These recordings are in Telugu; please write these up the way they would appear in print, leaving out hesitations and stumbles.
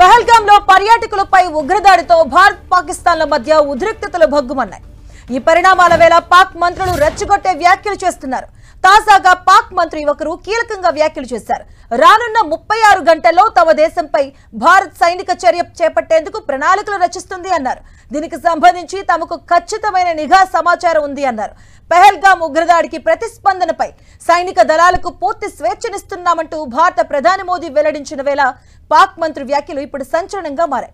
పహల్గాంలో పర్యాటకులపై ఉగ్రదాడితో భారత్ పాకిస్తాన్ల మధ్య ఉద్రిక్తతలు భగ్గుమన్నాయి. ఈ పరిణామాల వేళ పాక్ మంత్రులు రెచ్చగొట్టే వ్యాఖ్యలు చేస్తున్నారు. తాజాగా పాక్ మంత్రి ఒకరు కీలకంగా వ్యాఖ్యలు చేశారు. రానున్న 36 గంటల్లో తమ దేశంపై భారత్ సైనిక చర్య చేపట్టేందుకు ప్రణాళికలు రచిస్తుంది అన్నారు. దీనికి సంబంధించి తమకు ఖచ్చితమైన నిఘా సమాచారం ఉంది అన్నారు. పహల్గాం ఉగ్రదాడికి ప్రతిస్పందనపై సైనిక దళాలకు పూర్తి స్వేచ్ఛనిస్తున్నామంటూ భారత ప్రధాని మోదీ వెల్లడించిన వేళ పాక్ మంత్రి వ్యాఖ్యలు ఇప్పుడు సంచలనంగా మారాయి.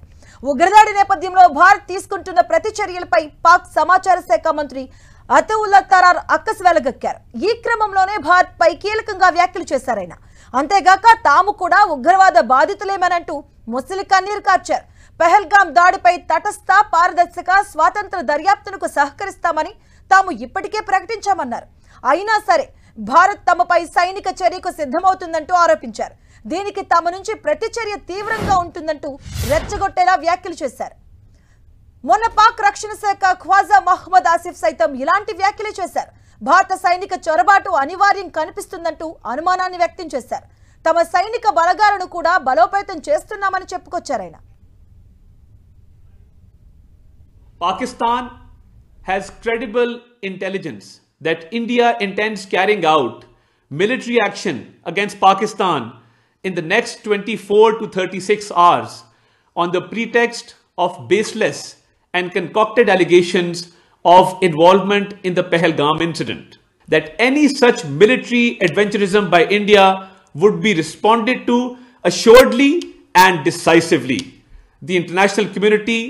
ఉగ్రదాడి నేపథ్యంలో భారత్ తీసుకుంటున్న ప్రతి చర్యలపై పాక్ సమాచార శాఖ మంత్రి అతౌల్లా తరార్ అక్కసు వెలగక్కారు. ఈ క్రమంలోనే భారత్ పై కీలకంగా వ్యాఖ్యలు చేశారాయన. అంతేగాక తాము కూడా ఉగ్రవాద బాధితులేమనంటూ ముసలి కన్నీరు కార్చారు. పహల్గాం దాడిపై తటస్థ, పారదర్శక, స్వాతంత్ర దర్యాప్తునకు సహకరిస్తామని తాము ఇప్పటికే ప్రకటించామన్నారు. అయినా సరే భారత్ తమపై సైనిక చర్యకు సిద్ధమవుతుందంటూ ఆరోపించారు. దీనికి తమ నుంచి ప్రతిచర్య తీవ్రంగా ఉంటుందంటూ రెచ్చగొట్టేలా వ్యాఖ్యలు చేశారు. మొన్న పాక్ రక్షణ శాఖ ఖ్వాజా మహ్మద్ ఆసిఫ్ సైతం ఇలాంటి వ్యాఖ్యలు చేశారు. భారత సైనిక చొరబాటు అనివార్యం కనిపిస్తుందంటూ అనుమానాన్ని వ్యక్తం చేశారు. తమ సైనిక బలగాలను కూడా బలోపేతం చేస్తున్నామని చెప్పుకొచ్చారాయన. Pakistan has credible intelligence that India intends carrying out military action against Pakistan in the next 24 to 36 hours on the pretext of baseless and concocted allegations of involvement in the Pahalgam incident. That any such military adventurism by India would be responded to assuredly and decisively. The international community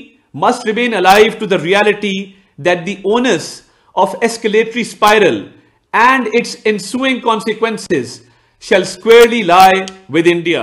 must remain alive to the reality that the onus of escalatory spiral and its ensuing consequences shall squarely lie with India.